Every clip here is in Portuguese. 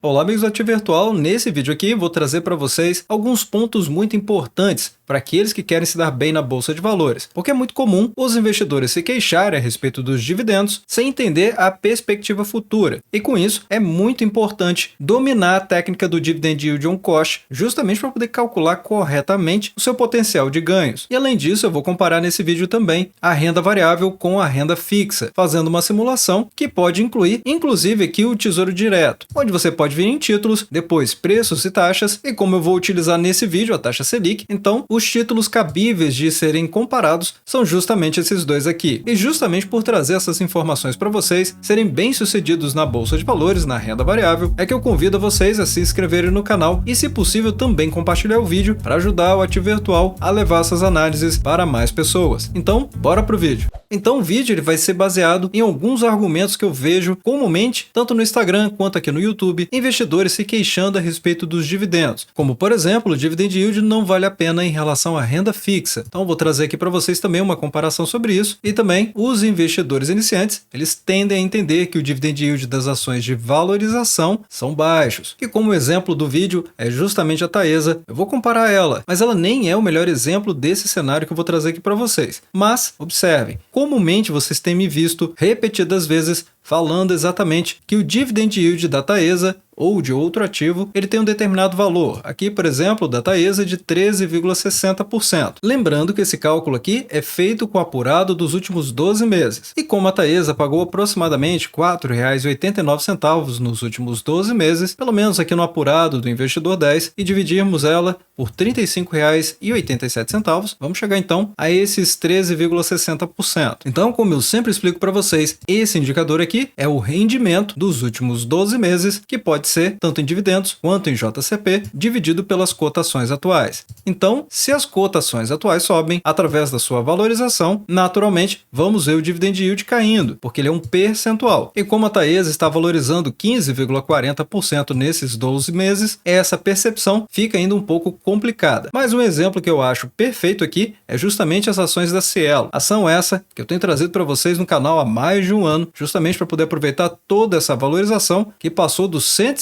Olá amigos do Ativo Virtual, nesse vídeo aqui vou trazer para vocês alguns pontos muito importantes para aqueles que querem se dar bem na Bolsa de Valores, porque é muito comum os investidores se queixarem a respeito dos dividendos sem entender a perspectiva futura, e com isso é muito importante dominar a técnica do Dividend Yield on Cost, justamente para poder calcular corretamente o seu potencial de ganhos. E além disso eu vou comparar nesse vídeo também a renda variável com a renda fixa, fazendo uma simulação que pode incluir inclusive aqui o Tesouro Direto, onde você pode vir em títulos, depois preços e taxas, e como eu vou utilizar nesse vídeo a taxa Selic, então os títulos cabíveis de serem comparados são justamente esses dois aqui. E justamente por trazer essas informações para vocês serem bem-sucedidos na Bolsa de Valores, na renda variável, é que eu convido a vocês a se inscreverem no canal e, se possível, também compartilhar o vídeo para ajudar o Ativo Virtual a levar essas análises para mais pessoas. Então, bora pro vídeo. Então o vídeo ele vai ser baseado em alguns argumentos que eu vejo comumente, tanto no Instagram quanto aqui no YouTube, investidores se queixando a respeito dos dividendos, como por exemplo, o Dividend Yield não vale a pena em relação à renda fixa. Então vou trazer aqui para vocês também uma comparação sobre isso, e também os investidores iniciantes, eles tendem a entender que o Dividend Yield das ações de valorização são baixos. E como exemplo do vídeo é justamente a Taesa, eu vou comparar ela, mas ela nem é o melhor exemplo desse cenário que eu vou trazer aqui para vocês. Mas observem, comumente vocês têm me visto repetidas vezes falando exatamente que o Dividend Yield da Taesa ou de outro ativo, ele tem um determinado valor. Aqui, por exemplo, da Taesa de 13,60%. Lembrando que esse cálculo aqui é feito com o apurado dos últimos 12 meses. E como a Taesa pagou aproximadamente R$ 4,89 nos últimos 12 meses, pelo menos aqui no apurado do Investidor 10, e dividirmos ela por R$ 35,87, vamos chegar então a esses 13,60%. Então, como eu sempre explico para vocês, esse indicador aqui é o rendimento dos últimos 12 meses, que pode ser tanto em dividendos quanto em JCP, dividido pelas cotações atuais. Então, se as cotações atuais sobem através da sua valorização, naturalmente vamos ver o Dividend Yield caindo, porque ele é um percentual. E como a Taesa está valorizando 15,40% nesses 12 meses, essa percepção fica ainda um pouco complicada. Mas um exemplo que eu acho perfeito aqui é justamente as ações da Cielo. Ação essa que eu tenho trazido para vocês no canal há mais de um ano, justamente para poder aproveitar toda essa valorização que passou dos 156%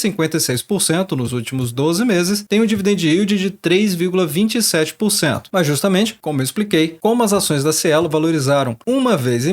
nos últimos 12 meses, tem um Dividend Yield de 3,27%. Mas justamente, como eu expliquei, como as ações da Cielo valorizaram 1,5 vezes,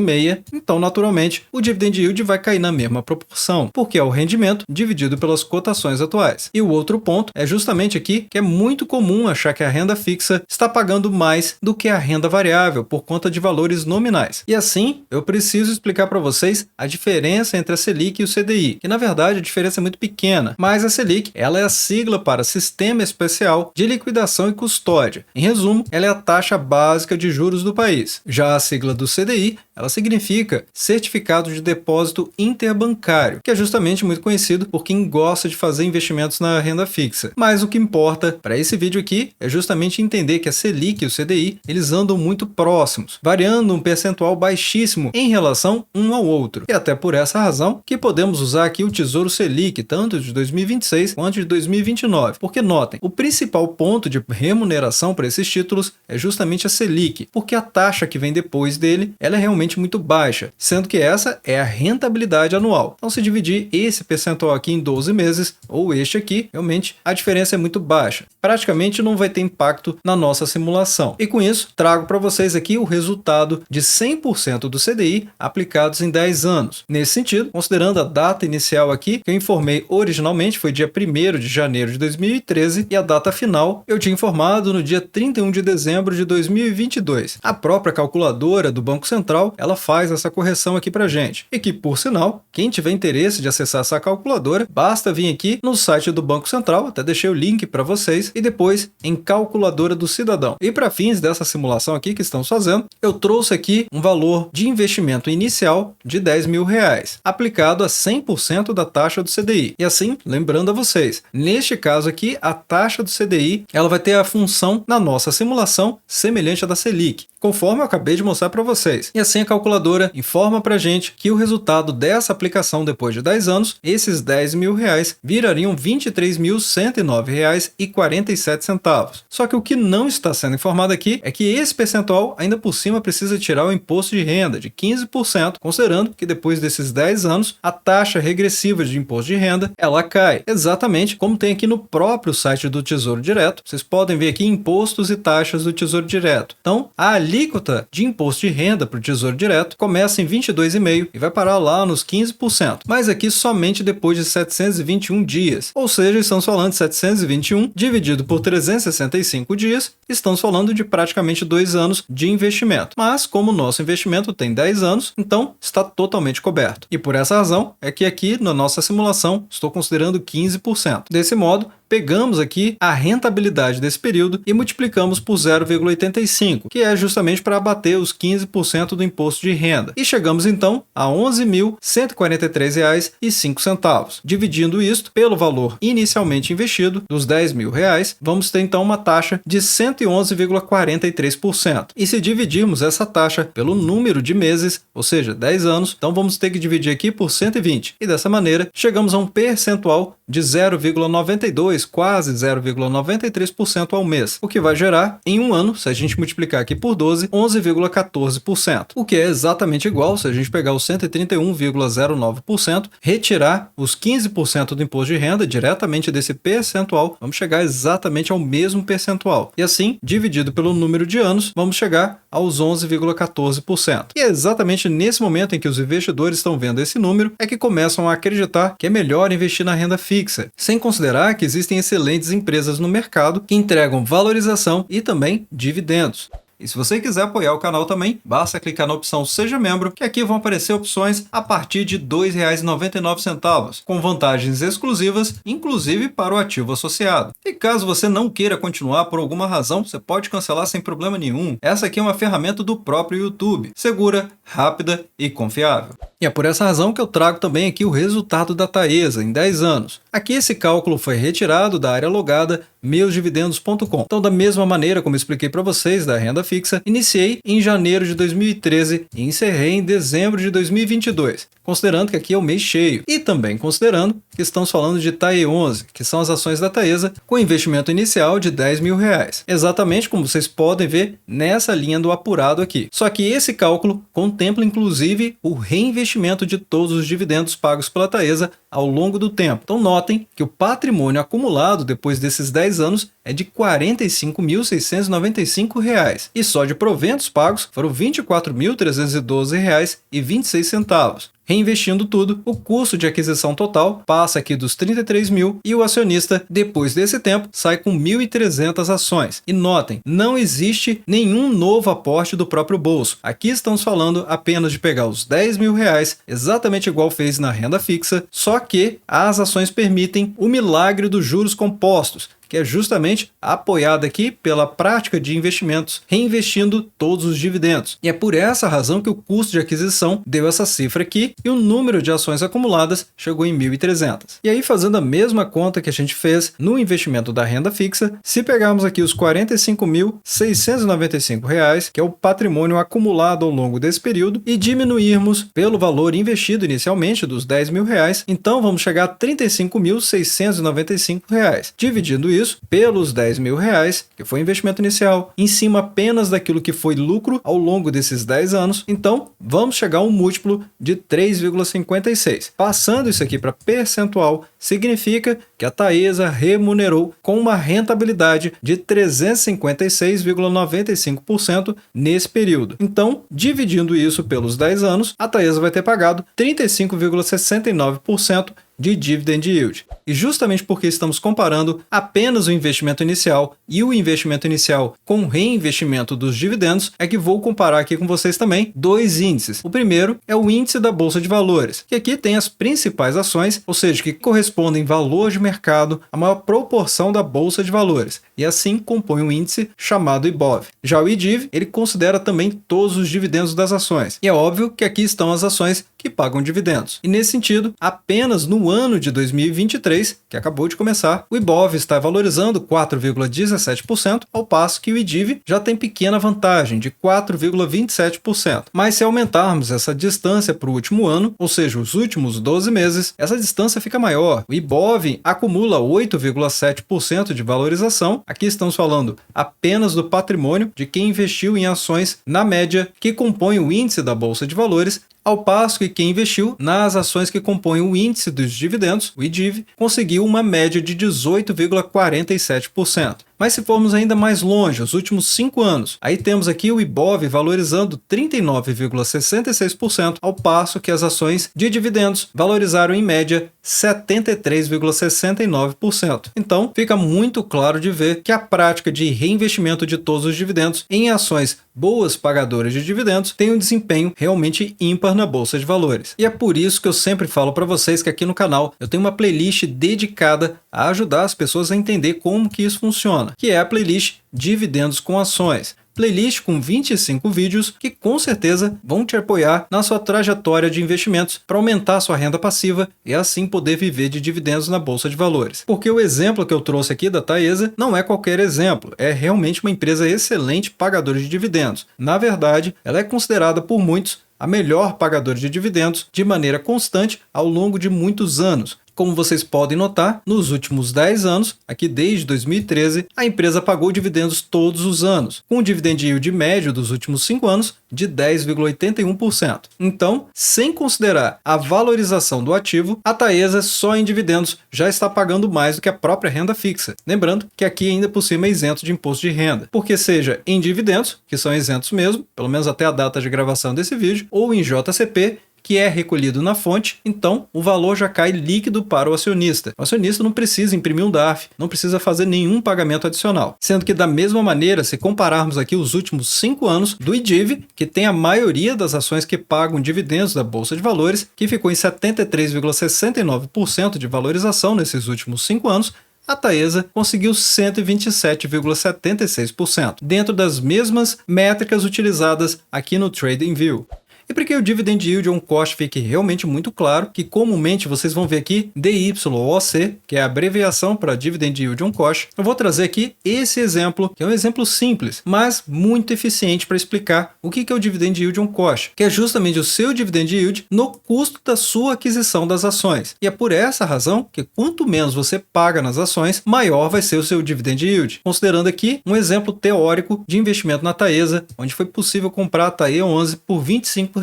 então naturalmente o Dividend Yield vai cair na mesma proporção, porque é o rendimento dividido pelas cotações atuais. E o outro ponto é justamente aqui que é muito comum achar que a renda fixa está pagando mais do que a renda variável por conta de valores nominais. E assim, eu preciso explicar para vocês a diferença entre a Selic e o CDI, que na verdade a diferença é muito pequena, mas a Selic ela é a sigla para Sistema Especial de Liquidação e Custódia. Em resumo, ela é a taxa básica de juros do país. Já a sigla do CDI, ela significa Certificado de Depósito Interbancário, que é justamente muito conhecido por quem gosta de fazer investimentos na renda fixa. Mas o que importa para esse vídeo aqui é justamente entender que a Selic e o CDI, eles andam muito próximos, variando um percentual baixíssimo em relação um ao outro. E até por essa razão que podemos usar aqui o Tesouro Selic, tanto de 2026 quanto de 2029. Porque notem, o principal ponto de remuneração para esses títulos é justamente a Selic, porque a taxa que vem depois dele, ela é realmente muito baixa, sendo que essa é a rentabilidade anual. Então, se dividir esse percentual aqui em 12 meses, ou este aqui, realmente a diferença é muito baixa. Praticamente não vai ter impacto na nossa simulação. E com isso, trago para vocês aqui o resultado de 100% do CDI aplicados em 10 anos. Nesse sentido, considerando a data inicial aqui, que eu informei originalmente foi dia 1º de janeiro de 2013, e a data final eu tinha informado no dia 31 de dezembro de 2022. A própria calculadora do Banco Central, ela faz essa correção aqui pra gente. E que, por sinal, quem tiver interesse de acessar essa calculadora, basta vir aqui no site do Banco Central, até deixei o link para vocês, e depois em Calculadora do Cidadão. E para fins dessa simulação aqui que estamos fazendo, eu trouxe aqui um valor de investimento inicial de R$10.000, aplicado a 100% da taxa do CDI. E assim, lembrando a vocês, neste caso aqui, a taxa do CDI, ela vai ter a função na nossa simulação semelhante à da Selic. conforme eu acabei de mostrar para vocês. E assim a calculadora informa para a gente que o resultado dessa aplicação depois de 10 anos, esses R$10.000 virariam R$23.109,47. Só que o que não está sendo informado aqui é que esse percentual ainda por cima precisa tirar o imposto de renda de 15%, considerando que depois desses 10 anos a taxa regressiva de imposto de renda ela cai, exatamente como tem aqui no próprio site do Tesouro Direto. Vocês podem ver aqui impostos e taxas do Tesouro Direto. Então, a alíquota de imposto de renda para o Tesouro Direto começa em 22,5% e vai parar lá nos 15%, mas aqui somente depois de 721 dias, ou seja, estamos falando de 721 dividido por 365 dias, estamos falando de praticamente 2 anos de investimento. Mas como o nosso investimento tem 10 anos, então está totalmente coberto. E por essa razão é que aqui na nossa simulação estou considerando 15%. Desse modo, pegamos aqui a rentabilidade desse período e multiplicamos por 0,85, que é justamente para abater os 15% do imposto de renda. E chegamos então a R$ 11.143,05. Dividindo isto pelo valor inicialmente investido, dos R$10.000, vamos ter então uma taxa de 111,43%. E se dividirmos essa taxa pelo número de meses, ou seja, 10 anos, então vamos ter que dividir aqui por 120. E dessa maneira, chegamos a um percentual de 0,92, quase 0,93% ao mês, o que vai gerar, em um ano, se a gente multiplicar aqui por 12, 11,14%, o que é exatamente igual, se a gente pegar os 131,09%, retirar os 15% do imposto de renda diretamente desse percentual, vamos chegar exatamente ao mesmo percentual. E assim, dividido pelo número de anos, vamos chegar aos 11,14%. E é exatamente nesse momento em que os investidores estão vendo esse número, é que começam a acreditar que é melhor investir na renda fixa, sem considerar que existem excelentes empresas no mercado que entregam valorização e também dividendos. E se você quiser apoiar o canal também, basta clicar na opção Seja Membro, que aqui vão aparecer opções a partir de R$ 2,99, com vantagens exclusivas, inclusive para o ativo associado. E caso você não queira continuar por alguma razão, você pode cancelar sem problema nenhum. Essa aqui é uma ferramenta do próprio YouTube, segura, rápida e confiável. E é por essa razão que eu trago também aqui o resultado da Taesa em 10 anos. Aqui esse cálculo foi retirado da área logada meusdividendos.com. Então, da mesma maneira como expliquei para vocês da renda fixa, iniciei em janeiro de 2013 e encerrei em dezembro de 2022, considerando que aqui é o mês cheio. E também considerando que estamos falando de TAE11, que são as ações da Taesa, com investimento inicial de R$10.000. Exatamente como vocês podem ver nessa linha do apurado aqui. Só que esse cálculo contempla inclusive o reinvestimento de todos os dividendos pagos pela Taesa ao longo do tempo. Então notem que o patrimônio acumulado depois desses 10 anos é de R$ 45.695 e só de proventos pagos foram R$ 24.312,26. Reinvestindo tudo, o custo de aquisição total passa aqui dos 33 mil e o acionista, depois desse tempo, sai com 1.300 ações. E notem, não existe nenhum novo aporte do próprio bolso. Aqui estamos falando apenas de pegar os R$10.000, exatamente igual fez na renda fixa, só que as ações permitem o milagre dos juros compostos, que é justamente apoiada aqui pela prática de investimentos, reinvestindo todos os dividendos. E é por essa razão que o custo de aquisição deu essa cifra aqui e o número de ações acumuladas chegou em 1.300. E aí, fazendo a mesma conta que a gente fez no investimento da renda fixa, se pegarmos aqui os R$ 45.695, que é o patrimônio acumulado ao longo desse período, e diminuirmos pelo valor investido inicialmente dos R$10.000, então vamos chegar a R$ 35.695. Dividindo isso pelos R$10.000, que foi o investimento inicial, em cima apenas daquilo que foi lucro ao longo desses 10 anos, então vamos chegar a um múltiplo de 3,56. Passando isso aqui para percentual, significa que a Taesa remunerou com uma rentabilidade de 356,95% nesse período. Então, dividindo isso pelos 10 anos, a Taesa vai ter pagado 35,69% de dividend yield. E justamente porque estamos comparando apenas o investimento inicial e o investimento inicial com o reinvestimento dos dividendos, é que vou comparar aqui com vocês também dois índices. O primeiro é o índice da Bolsa de Valores, que aqui tem as principais ações, ou seja, que correspondem em valor de mercado à maior proporção da Bolsa de Valores, e assim compõe um índice chamado IBOV. Já o IDIV, ele considera também todos os dividendos das ações. E é óbvio que aqui estão as ações que pagam dividendos. E nesse sentido, apenas no no ano de 2023, que acabou de começar, o Ibov está valorizando 4,17%, ao passo que o IDIV já tem pequena vantagem de 4,27%. Mas se aumentarmos essa distância para o último ano, ou seja, os últimos 12 meses, essa distância fica maior. O Ibov acumula 8,7% de valorização. Aqui estamos falando apenas do patrimônio de quem investiu em ações na média que compõe o índice da Bolsa de Valores, ao passo que quem investiu nas ações que compõem o índice dos dividendos, o IDIV, conseguiu uma média de 18,47%. Mas se formos ainda mais longe, os últimos 5 anos, aí temos aqui o Ibov valorizando 39,66%, ao passo que as ações de dividendos valorizaram em média 73,69%. Então, fica muito claro de ver que a prática de reinvestimento de todos os dividendos em ações boas pagadoras de dividendos tem um desempenho realmente ímpar na Bolsa de Valores. E é por isso que eu sempre falo para vocês que aqui no canal eu tenho uma playlist dedicada a ajudar as pessoas a entender como que isso funciona, que é a playlist Dividendos com Ações. Playlist com 25 vídeos que com certeza vão te apoiar na sua trajetória de investimentos para aumentar sua renda passiva e assim poder viver de dividendos na Bolsa de Valores. Porque o exemplo que eu trouxe aqui da Taesa não é qualquer exemplo, é realmente uma empresa excelente pagadora de dividendos. Na verdade, ela é considerada por muitos a melhor pagadora de dividendos de maneira constante ao longo de muitos anos. Como vocês podem notar, nos últimos 10 anos, aqui desde 2013, a empresa pagou dividendos todos os anos, com um dividend yield médio dos últimos 5 anos de 10,81%. Então, sem considerar a valorização do ativo, a Taesa só em dividendos já está pagando mais do que a própria renda fixa. Lembrando que aqui ainda por cima é isento de imposto de renda, porque seja em dividendos, que são isentos mesmo, pelo menos até a data de gravação desse vídeo, ou em JCP, que é recolhido na fonte, então o valor já cai líquido para o acionista. O acionista não precisa imprimir um DARF, não precisa fazer nenhum pagamento adicional. Sendo que da mesma maneira, se compararmos aqui os últimos 5 anos do IDIV, que tem a maioria das ações que pagam dividendos da Bolsa de Valores, que ficou em 73,69% de valorização nesses últimos 5 anos, a Taesa conseguiu 127,76%, dentro das mesmas métricas utilizadas aqui no TradingView. E para que o Dividend Yield on Cost fique realmente muito claro, que comumente vocês vão ver aqui DYOC, que é a abreviação para Dividend Yield on Cost, eu vou trazer aqui esse exemplo, que é um exemplo simples, mas muito eficiente para explicar o que é o Dividend Yield on Cost, que é justamente o seu Dividend Yield no custo da sua aquisição das ações. E é por essa razão que quanto menos você paga nas ações, maior vai ser o seu Dividend Yield. Considerando aqui um exemplo teórico de investimento na Taesa, onde foi possível comprar a TAE11 por R$ 25.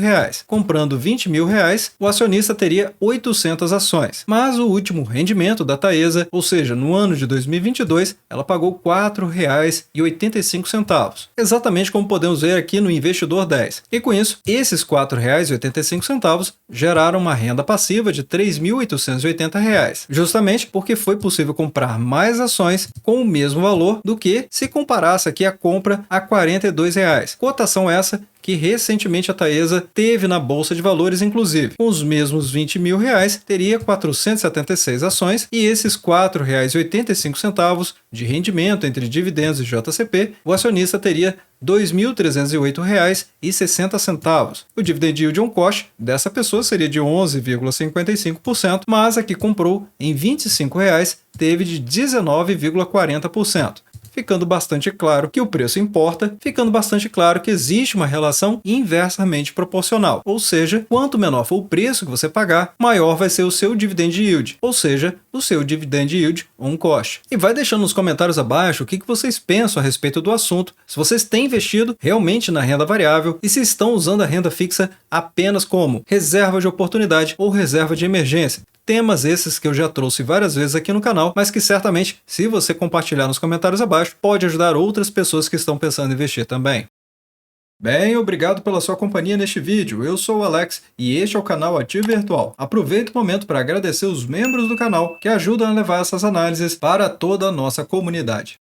Comprando R$ 20.000, o acionista teria 800 ações. Mas o último rendimento da Taesa, ou seja, no ano de 2022, ela pagou R$ 4,85, exatamente como podemos ver aqui no Investidor 10. E com isso, esses R$ 4,85 geraram uma renda passiva de R$ 3.880, justamente porque foi possível comprar mais ações com o mesmo valor do que se comparasse aqui a compra a R$ 42. Cotação essa que recentemente a Taesa teve na Bolsa de Valores, inclusive. Com os mesmos R$ 20.000, teria 476 ações e esses R$ 4,85 de rendimento entre dividendos e JCP, o acionista teria R$ 2.308,60. O Dividend Yield on Cost dessa pessoa seria de 11,55%, mas a que comprou em R$ 25 teve de 19,40%. Ficando bastante claro que o preço importa, ficando bastante claro que existe uma relação inversamente proporcional, ou seja, quanto menor for o preço que você pagar, maior vai ser o seu dividend yield, ou seja, o seu dividend yield on cost. E vai deixando nos comentários abaixo o que vocês pensam a respeito do assunto, se vocês têm investido realmente na renda variável e se estão usando a renda fixa apenas como reserva de oportunidade ou reserva de emergência. Temas esses que eu já trouxe várias vezes aqui no canal, mas que certamente, se você compartilhar nos comentários abaixo, pode ajudar outras pessoas que estão pensando em investir também. Bem, obrigado pela sua companhia neste vídeo. Eu sou o Alex e este é o canal Ativo Virtual. Aproveito o momento para agradecer os membros do canal que ajudam a levar essas análises para toda a nossa comunidade.